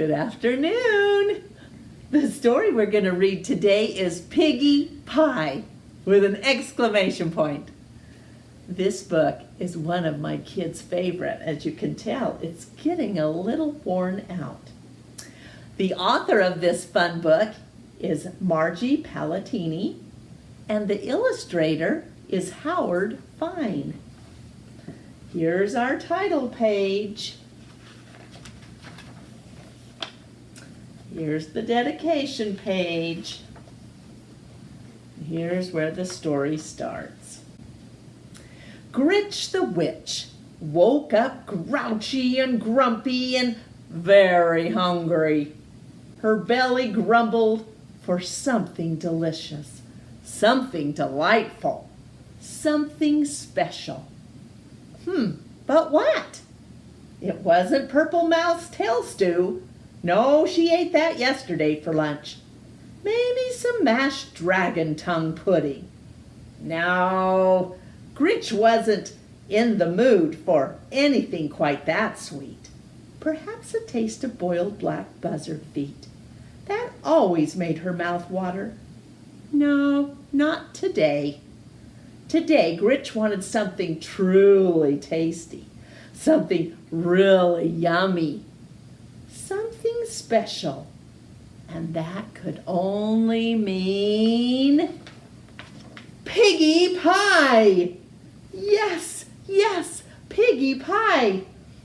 Good afternoon. The story we're going to read today is Piggie Pie with an exclamation point. This book is one of my kids' favorite. As you can tell, it's getting a little worn out. The author of this fun book is Margie Palatini, and the illustrator is Howard Fine. Here's our title page. Here's the dedication page. Here's where the story starts. Gritch the Witch woke up grouchy and grumpy and very hungry. Her belly grumbled for something delicious, something delightful, something special. But what? It wasn't Purple Mouth's tail stew. No, she ate that yesterday for lunch. Maybe some mashed dragon tongue pudding. No, Gritch wasn't in the mood for anything quite that sweet. Perhaps a taste of boiled black buzzard feet. That always made her mouth water. No, not today. Today, Gritch wanted something truly tasty, something really yummy, something special. And that could only mean Piggie Pie. Yes, yes, Piggie Pie.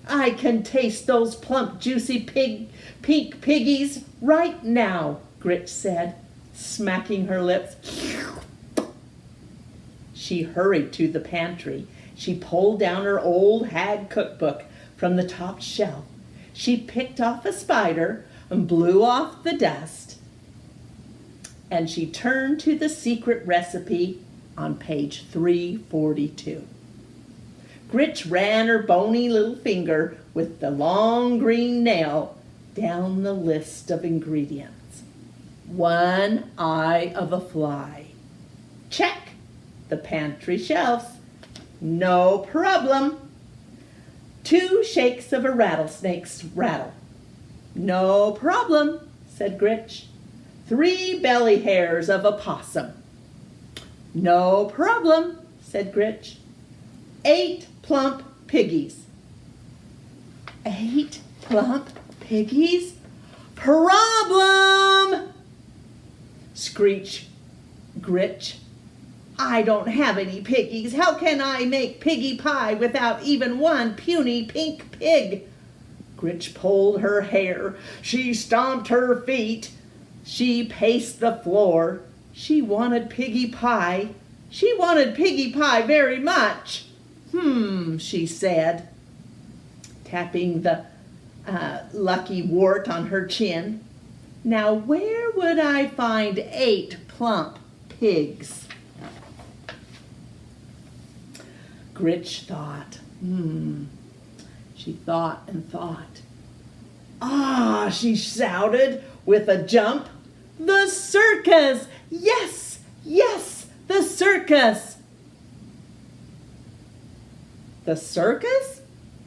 I can taste those plump, juicy pink piggies right now, Gritch said, smacking her lips. She hurried to the pantry. She pulled down her old hag cookbook from the top shelf. She picked off a spider and blew off the dust. And she turned to the secret recipe on page 342. Gritch ran her bony little finger with the long green nail down the list of ingredients. 1 eye of a fly. Check. The pantry shelves. No problem. 2 shakes of a rattlesnake's rattle. No problem, said Gritch. 3 belly hairs of a possum. No problem, said Gritch. 8 plump piggies. 8 plump piggies? Problem! Screeched Gritch. I don't have any piggies. How can I make Piggie Pie without even one puny pink pig? Gritch pulled her hair. She stomped her feet. She paced the floor. She wanted Piggie Pie. She wanted Piggie Pie very much. She said, tapping the lucky wart on her chin. Now where would I find 8 plump pigs? Gritch thought. She thought and thought. Ah, she shouted with a jump. The circus! Yes, yes, the circus! The circus?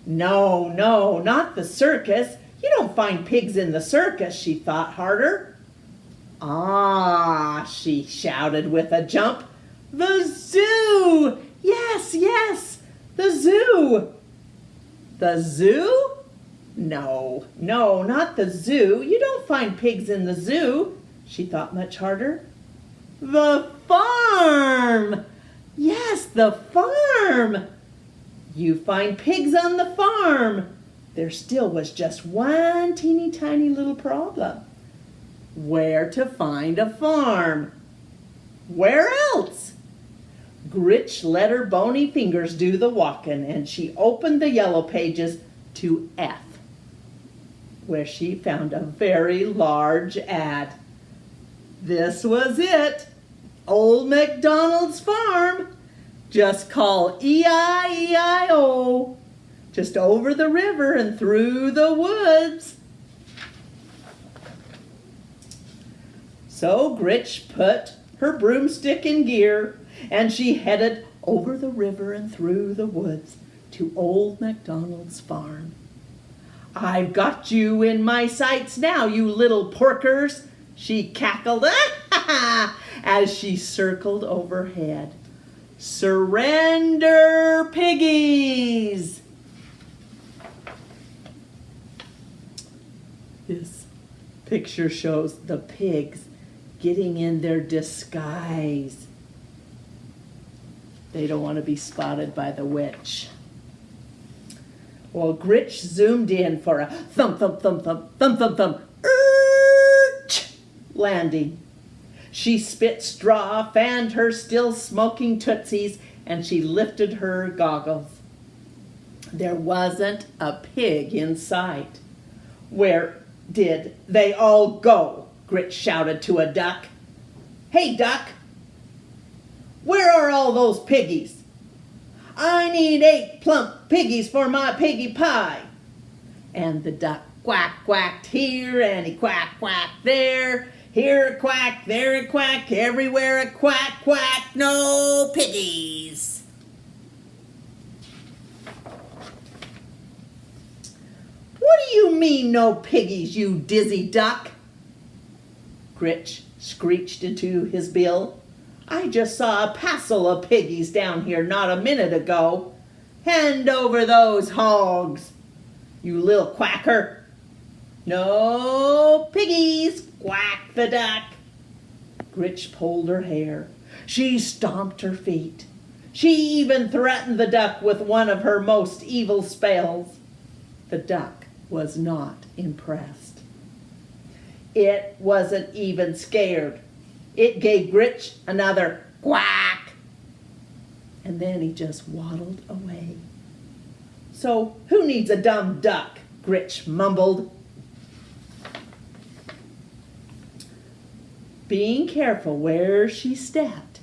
No, no, not the circus. You don't find pigs in the circus, she thought harder. Ah, she shouted with a jump. The zoo! Yes, yes, the zoo. The zoo? No, no, not the zoo. You don't find pigs in the zoo, she thought much harder. The farm! Yes, the farm! You find pigs on the farm. There still was just one teeny tiny little problem. Where to find a farm? Where else? Gritch let her bony fingers do the walking, and she opened the yellow pages to F, where she found a very large ad. This was it. Old MacDonald's farm. Just call E-I-E-I-O. Just over the river and through the woods. So Gritch put her broomstick in gear, and she headed over the river and through the woods to Old MacDonald's farm. I've got you in my sights now, you little porkers, she cackled as she circled overhead. Surrender, piggies! This picture shows the pigs getting in their disguise. They don't want to be spotted by the witch. Well, Gritch zoomed in for a thump, thump, thump, thump, thump, thump, thump, landing. She spit straw, fanned her still smoking tootsies, and she lifted her goggles. There wasn't a pig in sight. Where did they all go? Gritch shouted to a duck. Hey, duck, where are all those piggies? I need 8 plump piggies for my piggie pie. And the duck quack quacked here, and he quack quacked there. Here a quack, there a quack, everywhere a quack quack, no piggies. What do you mean no piggies, you dizzy duck? Gritch screeched into his bill. I just saw a passel of piggies down here not a minute ago. Hand over those hogs, you little quacker. No piggies, quacked the duck. Gritch pulled her hair. She stomped her feet. She even threatened the duck with one of her most evil spells. The duck was not impressed. It wasn't even scared. It gave Gritch another quack. And then he just waddled away. So who needs a dumb duck? Gritch mumbled. Being careful where she stepped,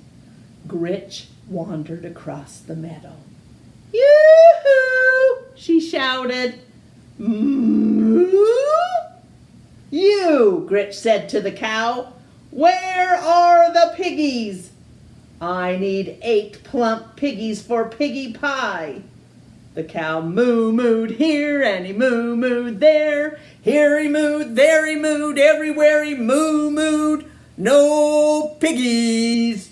Gritch wandered across the meadow. Yoo-hoo! She shouted. Moo! You, Gritch said to the cow, where are the piggies? I need 8 plump piggies for Piggie Pie. The cow moo-mooed here and he moo-mooed there. Here he mooed, there he mooed, everywhere he moo-mooed. No piggies.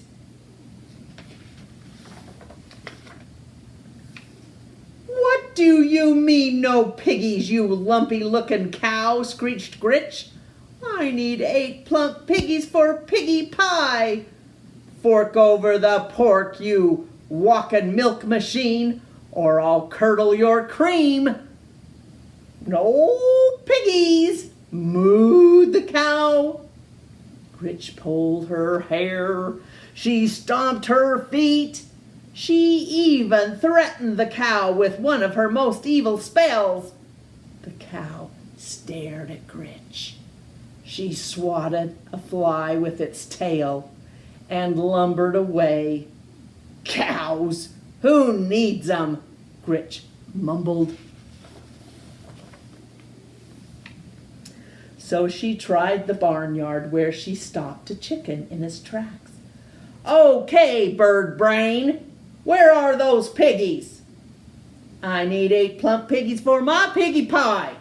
What do you mean no piggies, you lumpy-looking cow? Screeched Gritch. I need 8 plump piggies for Piggie Pie. Fork over the pork, you walking milk machine, or I'll curdle your cream. No piggies, mooed the cow. Gritch pulled her hair. She stomped her feet. She even threatened the cow with one of her most evil spells. The cow stared at Gritch. She swatted a fly with its tail and lumbered away. Cows, who needs 'em? Gritch mumbled. So she tried the barnyard where she stopped a chicken in his tracks. Okay, bird brain, where are those piggies? I need 8 plump piggies for my piggie pie.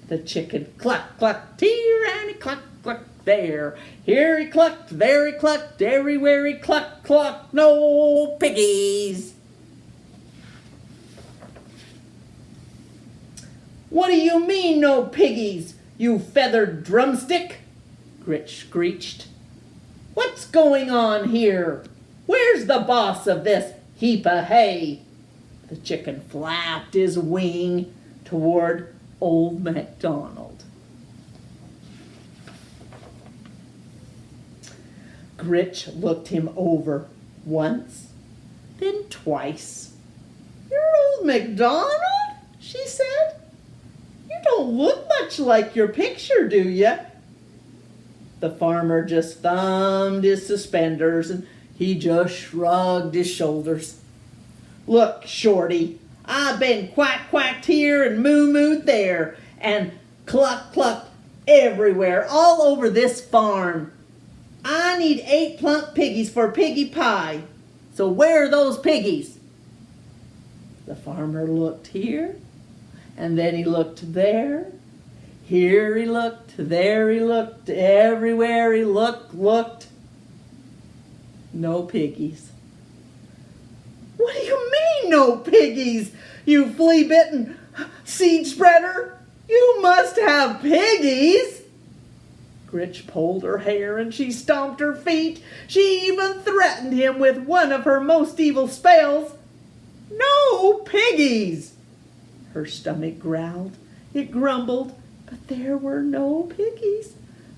The chicken cluck, clucked here and he cluck, cluck there. Here he clucked, there he clucked, everywhere he cluck, cluck, no piggies. What do you mean no piggies, you feathered drumstick? Gritch screeched. What's going on here? Where's the boss of this heap of hay? The chicken flapped his wing toward old MacDonald. Gritch looked him over once, then twice. You're old MacDonald? She said. You don't look much like your picture, do you? The farmer just thumbed his suspenders and he just shrugged his shoulders. Look, Shorty, I've been quack-quacked here and moo-mooed there and cluck-clucked everywhere, all over this farm. I need 8 plump piggies for Piggie Pie. So where are those piggies? The farmer looked here And then he looked there. Here he looked, there he looked, everywhere he looked. No piggies. What do you mean, no piggies? You flea-bitten seed spreader? You must have piggies. Gritch pulled her hair and she stomped her feet. She even threatened him with one of her most evil spells. No piggies! Her stomach growled. It grumbled. But there were no piggies.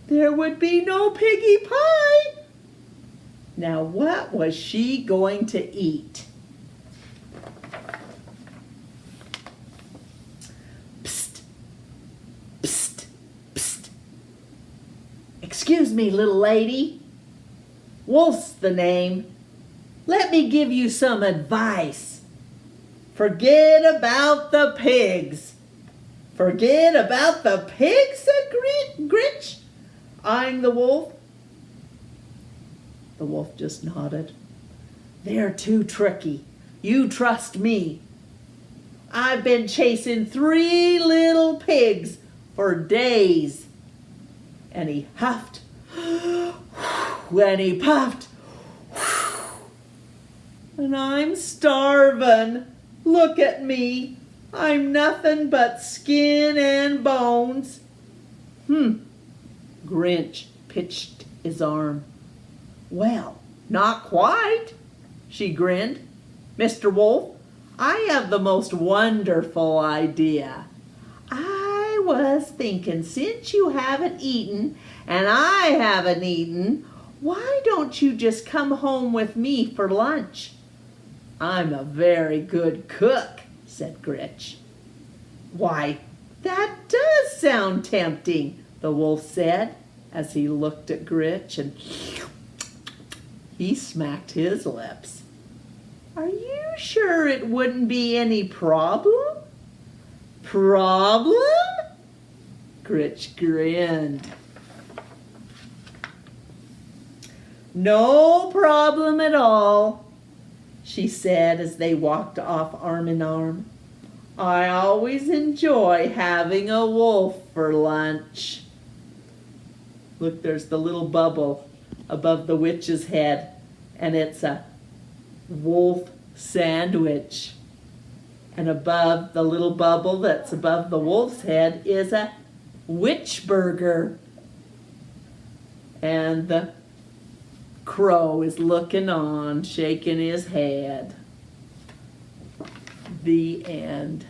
There would be no Piggie Pie. Now what was she going to eat? Psst, psst, psst. Excuse me, little lady. Wolf's the name. Let me give you some advice. Forget about the pigs. Forget about the pigs, said Gritch, eyeing the wolf. The wolf just nodded. They're too tricky. You trust me. I've been chasing 3 little pigs for days. And he huffed, and he puffed, and I'm starving. Look at me. I'm nothing but skin and bones. Grinch pitched his arm. Well, not quite, she grinned. Mr. Wolf, I have the most wonderful idea. I was thinking, since you haven't eaten and I haven't eaten, why don't you just come home with me for lunch? I'm a very good cook, said Gritch. Why, that does sound tempting, the wolf said, as he looked at Gritch and he smacked his lips. Are you sure it wouldn't be any problem? Problem? Gritch grinned. No problem at all, she said as they walked off arm in arm. I always enjoy having a wolf for lunch. Look, there's the little bubble above the witch's head, and it's a wolf sandwich. And above the little bubble that's above the wolf's head is a witch burger. And the crow is looking on, shaking his head. The end.